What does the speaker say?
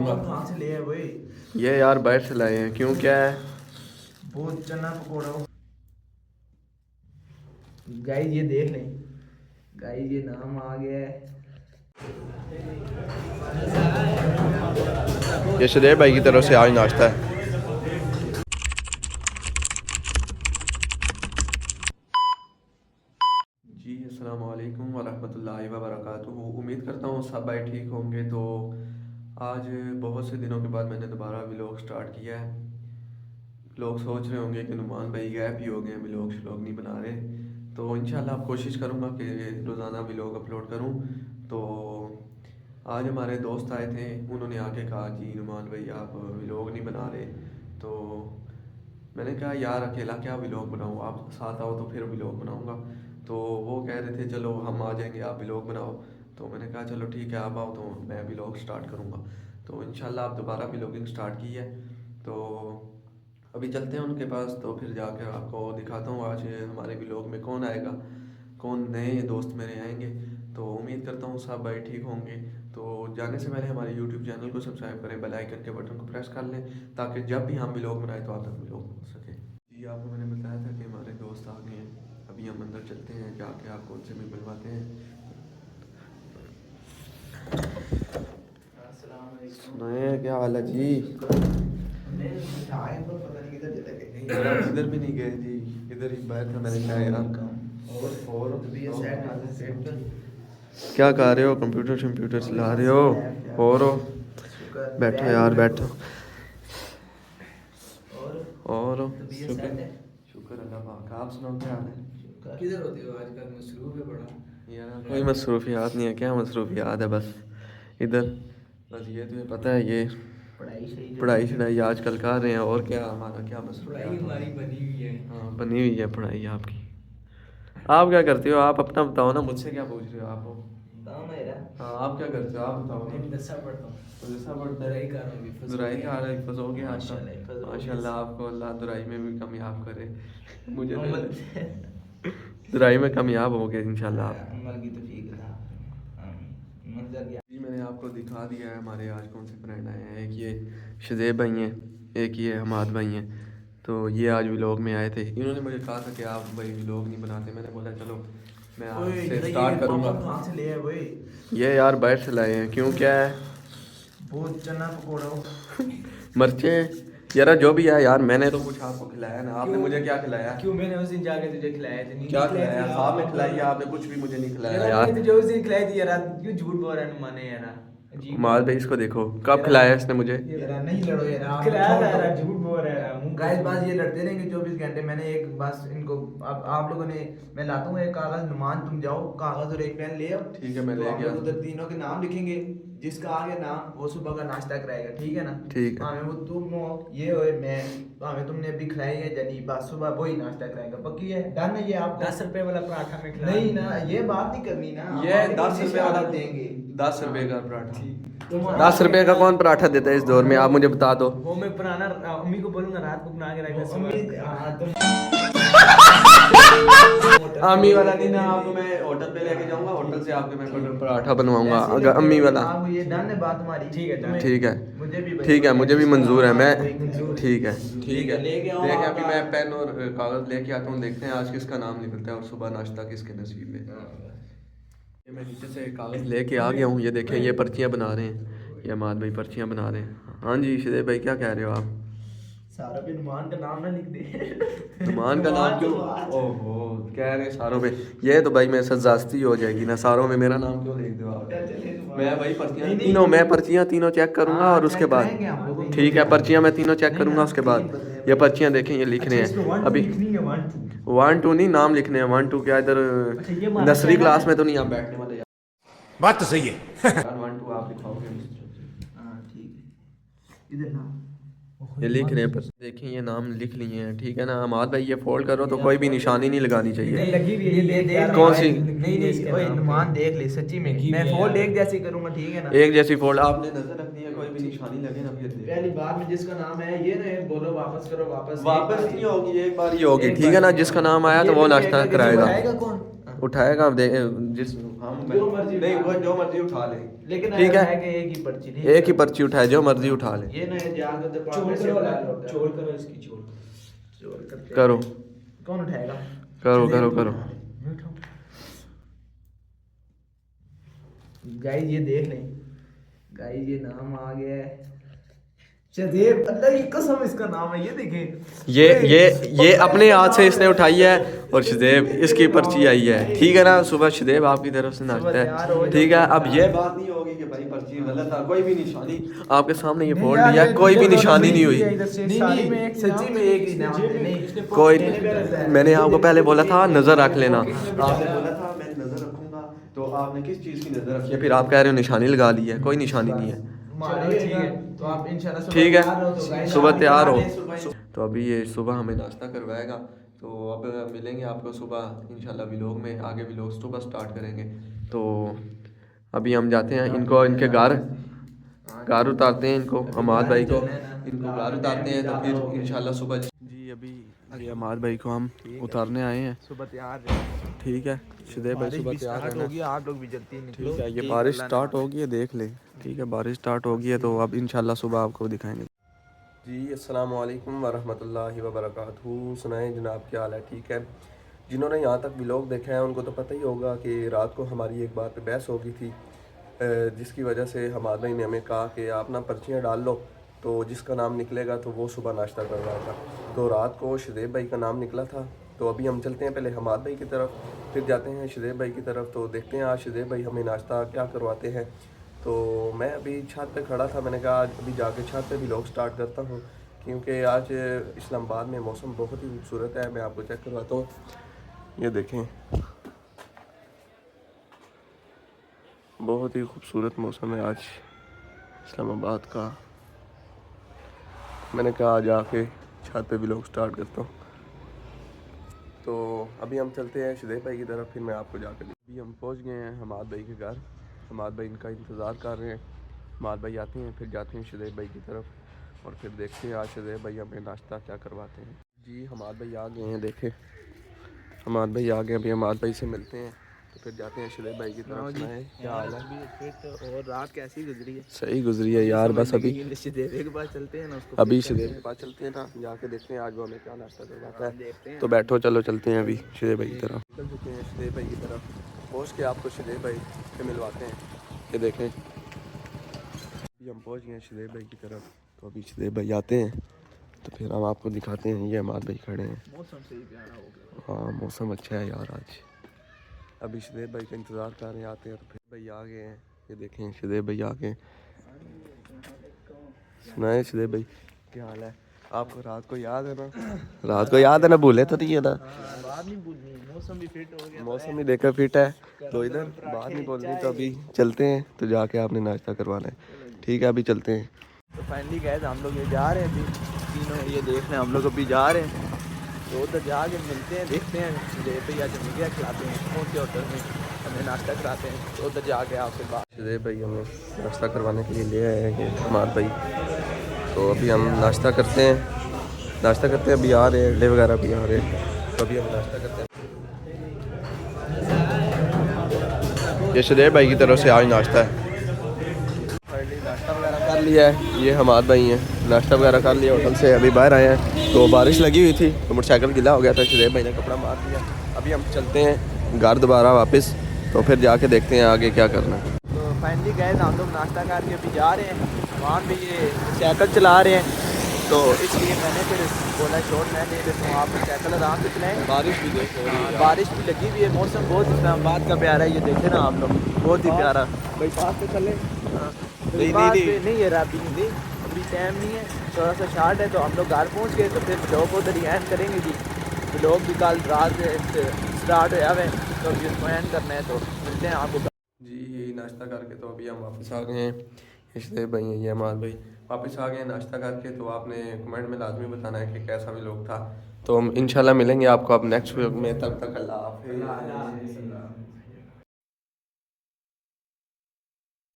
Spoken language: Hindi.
करूँगा। कहाँ से ले आए भाई? ये यार बाहर से लाए हैं। क्यों, क्या है? बहुत चना पकौड़ा। गाइस ये देख लें, गाइस ये नाम आ गया है। ये शदेब भाई की तरफ से आज नाश्ता है। जी अस्सलाम वालेकुम वरहमतुल्लाहि वबरकातुहू। उम्मीद करता हूँ सब भाई ठीक होंगे। तो आज बहुत से दिनों के बाद मैंने दोबारा व्लॉग स्टार्ट किया है। लोग सोच रहे होंगे कि नुमान भाई गैप ही हो गए, व्लॉग श्लॉग नहीं बना रहे। तो इंशाल्लाह अब कोशिश करूँगा कि रोज़ाना व्लॉग अपलोड करूँ। तो आज हमारे दोस्त आए थे, उन्होंने आके कहा जी नुमान भाई आप व्लॉग नहीं बना रहे। तो मैंने कहा यार अकेला क्या व्लॉग बनाऊँ, आप साथ आओ तो फिर व्लॉग बनाऊँगा। तो वो कह रहे थे चलो हम आ जाएंगे, आप व्लॉग बनाओ। तो मैंने कहा चलो ठीक है आप आओ तो मैं व्लॉग स्टार्ट करूँगा। तो इंशाल्लाह आप दोबारा व्लॉगिंग स्टार्ट की है। तो अभी चलते हैं उनके पास, तो फिर जाकर आपको दिखाता हूँ आज हमारे व्लॉग में कौन आएगा, कौन नए दोस्त मेरे आएंगे। तो उम्मीद करता हूँ सब भाई ठीक होंगे। तो जाने से पहले हमारे यूट्यूब चैनल को सब्सक्राइब करें, बेल आइकन के बटन को प्रेस कर लें ताकि जब भी हम व्लॉग बनाए तो आप तक व्लॉग हो सके। जी आपको मैंने बताया था कि हमारे दोस्त आ गए हैं। अभी हम अंदर चलते हैं, जाके आपको उनसे भी मिलवाते हैं। सुनाए क्या हाल है जी? इधर भी नहीं गए जी, इधर ही बाहर था। मैंने कहा यार और क्या कर रहे हो? कंप्यूटर शम्प्यूटर चला रहे हो? और बैठो यार बैठो। और शुक्र शुक्र अल्लाह पाक। आप सुनाओ क्या हाल है? किधर होते हो आजकल? मसरूफ है बड़ा यार कोई मसरूफियात नहीं है। क्या मसरूफियात है? बस इधर बस ये तुम्हें पता है ये पढ़ाई शढ़ाई आजकल कर रहे हैं। और क्या हमारा क्या मसरूफियात पढ़ाई हमारी बनी हुई है। हाँ बनी हुई है पढ़ाई आपकी। आप क्या करते हो? आप अपना बताओ ना, मुझसे क्या पूछ रहे हो आप? हाँ आप क्या करते हो? आप बताओ ना। दसा पढ़ता हूँ, दसा पढ़ता दुराई है? कर रहा हूँ, दुराई का रहा है, हो गया आपका। माशाल्लाह। माशाल्लाह आपको अल्लाह दुराई में भी कामयाब करे। मुझे अमल दुराई में कामयाब हो गए इंशाल्लाह आप। अमल की तौफीक अता फरमाए। जी मैंने आपको दिखा दिया है हमारे आज कौन से फ्रेंड आए हैं। एक ये शदेब भाई हैं, एक ये हमाद भाई हैं। तो ये आज व्लॉग में आए थे। इन्होंने मुझे कहा था कि आप भाई व्लॉग नहीं बनाते। मैंने बोला चलो मैं आज से स्टार्ट करूँगा। कहाँ से ले आए भाई? ये यार बाहर से लाए हैं। क्यों, क्या है? बहुत चना पकौड़ा। मिर्चे यार जो भी है यार, मैंने तो कुछ आपको खिलाया ना। आपने मुझे क्या खिलाया? क्यों मैंने उस दिन जाके तुझे खिलाया था? नहीं क्या खिलाया खिलाया? था ख्वाब में खिलाई है आपने? कुछ भी मुझे नहीं खिलाया यार। यार। तुझे उस दिन खिलाई थी यार, क्यों झूठ बोल रहा है नुमाने यार? अजीब माल भाई इसको देखो कब खिलाया इसने मुझे। यार, नहीं लड़ो यार, खिलाया था यार, झूठ बोल रहा है। गाइस बात ये लड़ते रहेंगे 24 घंटे। मैंने एक बस इनको अब आप लोगों ने, मैं लाता हूँ एक कागज, नुमान तुम जाओ कागज और एक पेन ले आओ। ठीक है मैं तो ले हम गया। लोग उधर तीनों के नाम लिखेंगे, जिसका आ गया नाम वो सुबह का नाश्ता कराएगा, ठीक है ना? ठीक है। हमें वो तुम हो, ये हो, मैं, हमें तुमने अभी खिलाई है जनी, बस सुबह वही नाश्ता कराएगा। पक्की है? डन है ये? आपको 10 रुपए वाला पराठा में खिला नहीं ना, ये बात नहीं करनी ना। ये हम 10 अपनी रुपए वाला शहादत देंगे। 10 रुपए का पराठा। तुम 10 रुपए का कौन पराठा देता है इस दौर में? आप मुझे बता दो। वो मैं पुराना अम्मी को बोलूंगा रात को बना के रखना सुबह। हाँ तुम अम्मी वाला नहीं ना, आपको मैं होटल पे लेके जाऊंगा। होटल से आपके मैं पराठा बनवाऊंगा अगर अम्मी वाला। हाँ, ये डन है बात हमारी। ठीक है, तुम्हें- ठीक है मुझे भी ठीक है, मुझे भी मंजूर है। मैं मंजूर। ठीक है ठीक है। लेके आओ देखें अभी आपका- मैं पेन और कागज लेके आता हूँ, देखते हैं आज किसका नाम निकलता है और सुबह नाश्ता किसके नसीब में। ये मैं नीचे से कागज लेके आ गया हूँ। ये देखें ये पर्चियाँ बना रहे हैं, ये अमाद भाई पर्चियाँ बना रहे हैं। हाँ जी शदेब भाई क्या कह रहे हो आप? सारा पे नुमान का नाम ना लिख दे। नुमान का नाम क्यों? ओहो कह रहे सारों पे। ये तो भाई मेरे साथ जास्ती हो जाएगी ना, सारों में मेरा नाम क्यों लिख दो आप? मैं भाई पर्चियाँ तीनों, मैं पर्चियाँ तीनों चेक करूंगा और उसके बाद ठीक है पर्चियाँ मैं तीनों चेक करूंगा। उसके बाद ये पर्चियाँ देखें ये लिख रहे हैं अभी 1 2 नहीं नाम लिखने हैं 1 2 क्या इधर नर्सरी क्लास में तो नहीं आप बैठने वाले यार। बात तो सही है। 1 2 आप लिखाओगे। हाँ ठीक है, इधर ना ये लिख रहे हैं पर देखें ये नाम लिख लिए हैं ठीक है ना। अमाद भाई ये फोल्ड करो तो कोई भी निशानी नहीं लगानी चाहिए। लगी हुई है ये देख कौन सी? नहीं ओए नुमान देख ले सच्ची में, मैं फोल्ड एक जैसे करूंगा, ठीक है ना? एक जैसी फोल्ड आपने नजर रखनी है, कोई भी निशानी लगे ना फिर देख। पहली बार में जिसका नाम है ये ना, एक बोलो वापस करो, वापस वापस नहीं होगी, एक बार ही होगी ठीक है ना। जिसका नाम आया तो वो नाश्ता कराएगा, उठाएगा कौन? उठाएगा जिस हम हूँ जो मर्जी नहीं उठा वो जो मर्जी उठा ले लेकिन ठीक है ऐसा कि एक ही पर्ची नहीं एक ही पर्ची उठाए जो मर्जी उठा ले ये ना जाके तो चोर पैसे करो बना लो चोर करो इसकी चोर चोर करते करो हैं। कौन उठाएगा करो सुदेव करो को करो उठा ले। मैं उठाऊं गाइस ये देख लें गाइस ये नाम आ गया है शदेव अल्लाह की कसम इसका नाम है ये देखें ये अपने हाथ से इसने उठाई है और शदेब इसकी पर्ची आई है ठीक है ना सुबह शदेब आपकी तरफ से नाचता है ठीक है अब ये बात नहीं होगी कि भाई पर्ची गलत था कोई भी निशानी आपके सामने ये बोल दिया कोई भी निशानी नहीं हुई सच्ची में एक ही नाम है नहीं कोई मैंने आपको पहले बोला था नजर रख लेना आपने बोला था मैं नजर रखूंगा तो आपने किस चीज की नजर रखी है फिर आप कह रहे हो निशानी लगा ली है कोई निशानी नहीं है ठीक है तो आप इंशाल्लाह ठीक है सुबह तैयार हो सुबह तो अभी ये सुबह हमें नाश्ता करवाएगा तो अब मिलेंगे आपको सुबह इंशाल्लाह व्लॉग में आगे व्लॉग सुबह स्टार्ट करेंगे तो अभी हम जाते हैं इनको इनके घर उतारते हैं इनको अमाद भाई को इनको घर उतारते हैं तो फिर इंशाल्लाह सुबह जी अभी ये अमाद भाई को हम उतारने आए हैं सुबह तैयार ठीक है शदेब भाई सुबह तैयार हो गया आप लोग भी जल्दी निकलो ठीक है ये बारिश स्टार्ट हो गई है देख ले ठीक है बारिश स्टार्ट हो गई है तो अब इंशाल्लाह सुबह आपको दिखाएंगे जी अस्सलाम वालेकुम वरहमतुल्लाहि वबरकातुहू सुनाएं जनाब क्या हाल है ठीक है जिन्होंने यहाँ तक व्लॉग देखा है उनको तो पता ही होगा कि रात को हमारी एक बात पे बहस हो गई थी जिसकी वजह से हमारे भाई ने हमें कहा कि आप ना पर्चियाँ डाल लो तो जिसका नाम निकलेगा तो वो सुबह नाश्ता करवाएगा तो रात को शदेब भाई का नाम निकला था तो अभी हम चलते हैं पहले हमाद भाई की तरफ फिर जाते हैं शदेब भाई की तरफ तो देखते हैं आज शदेब भाई हमें नाश्ता क्या करवाते हैं तो मैं अभी छत पे खड़ा था मैंने कहा आज अभी जाके छत पे भी व्लॉग स्टार्ट करता हूँ क्योंकि आज इस्लामाबाद में मौसम बहुत ही खूबसूरत है मैं आपको चेक करवाता हूँ ये देखें बहुत ही खूबसूरत मौसम है आज इस्लामाबाद का मैंने कहा आज आके छत पे व्लॉग स्टार्ट करता हूँ तो अभी हम चलते हैं शदेब भाई की तरफ फिर मैं आपको जाकर अभी हम पहुँच गए हैं हमाद भाई के घर हमाद भाई इनका इंतज़ार कर रहे हैं हमाद भाई आते हैं फिर जाते हैं शदेब भाई की तरफ और फिर देखते हैं आज शदेब भाई हमें नाश्ता क्या करवाते हैं जी हमाद भाई आ गए हैं देखे हमाद भाई आ गए अभी हमाद भाई से मिलते हैं तो फिर जाते हैं शदेब भाई की तरफ सुनाएं क्या हाल है और रात कैसी गुजरी है सही गुजरी है यार बस अभी शदेव के पास चलते हैं ना उसको अभी शदेब के पास चलते हैं ना जाके देखते हैं आज वो हमें क्या नाश्ता करवाता है तो बैठो चलो चलते हैं अभी शदेब भाई की तरफ चल चुके हैं शदेब भाई की तरफ पहुँच के आपको शदेब भाई से मिलवाते हैं ये देखें अभी हम पहुँच गए हैं शदेब भाई की तरफ तो अभी शदेब भाई आते हैं तो फिर हम आपको दिखाते हैं ये हमारे भाई खड़े हैं मौसम सही प्यारा हो गया हाँ मौसम अच्छा है यार आज अभी शदेब भाई का इंतज़ार कर रहे हैं आते हैं तो फिर भाई आ गए हैं ये देखें शदेब भाई आ गए सुनाए शदेब भाई क्या हाल है आपको रात को याद है ना रात को याद है ना भूले तो नहीं है ना बात नहीं पूछनी मौसम भी फिट हो गया मौसम ही देखा फिट है तो इधर बात नहीं बोलनी तो अभी चलते हैं तो जाके आपने नाश्ता करवाना है ठीक है अभी चलते हैं तो फाइनली गए हम लोग ये जा रहे हैं अभी तीनों ये देख रहे हैं हम लोग अभी जा रहे हैं तो उधर जाके मिलते हैं देखते हैं लेते या जमी क्या खिलाते हैं कौन से होटल में हमें नाश्ता कराते हैं तो उधर जाके आपसे बात शदेब भाई हमें नाश्ता करवाने के लिए ले आए हैं हमारे भाई तो अभी हम नाश्ता करते हैं अभी आ रहे हैं अड्डे वगैरह भी आ रहे हैं तो अभी हम नाश्ता करते हैं ये शदेब भाई की तरफ से आज नाश्ता है नाश्ता वगैरह कर लिया है ये हमाद भाई हैं नाश्ता वगैरह कर लिया होटल से अभी बाहर आए हैं तो बारिश लगी हुई थी तो मोटरसाइकिल गिला हो गया था शदेब भाई ने कपड़ा मार दिया अभी हम चलते हैं घर दोबारा वापस तो फिर जाके देखते हैं आगे क्या करना है तो फाइनली गए हम लोग नाश्ता करके अभी जा रहे हैं वहाँ भी ये साइकिल चला रहे हैं तो इसलिए मैंने फिर बोला शॉर्ट मैं ले लेता हूँ आप साइकिल आराम से चलाएँ बारिश भी लगी हुई है मौसम बहुत इस्लामाबाद का प्यारा है ये देखे ना आप लोग बहुत ही प्यारा भाई पास पे चले नहीं है राबी नहीं अभी टाइम नहीं है थोड़ा सा शार्ट है तो हम लोग घर पहुँच गए तो फिर ब्लॉग उधर ही एंड करेंगे जी ब्लॉग भी कल रात स्टार्ट हुआ है तो अभी उसको एंड करना है तो मिलते हैं आपको जी यही नाश्ता करके तो अभी हम वापस आ गए हैं शदेब भाई हैं ये हमारे भाई वापस आ गए हैं नाश्ता करके तो आपने कमेंट में लाजमी बताना है कि कैसा व्लॉग था तो हम इंशाल्लाह मिलेंगे आपको अब नेक्स्ट व्लॉग में तब तक अल्लाह हाफ़िज़।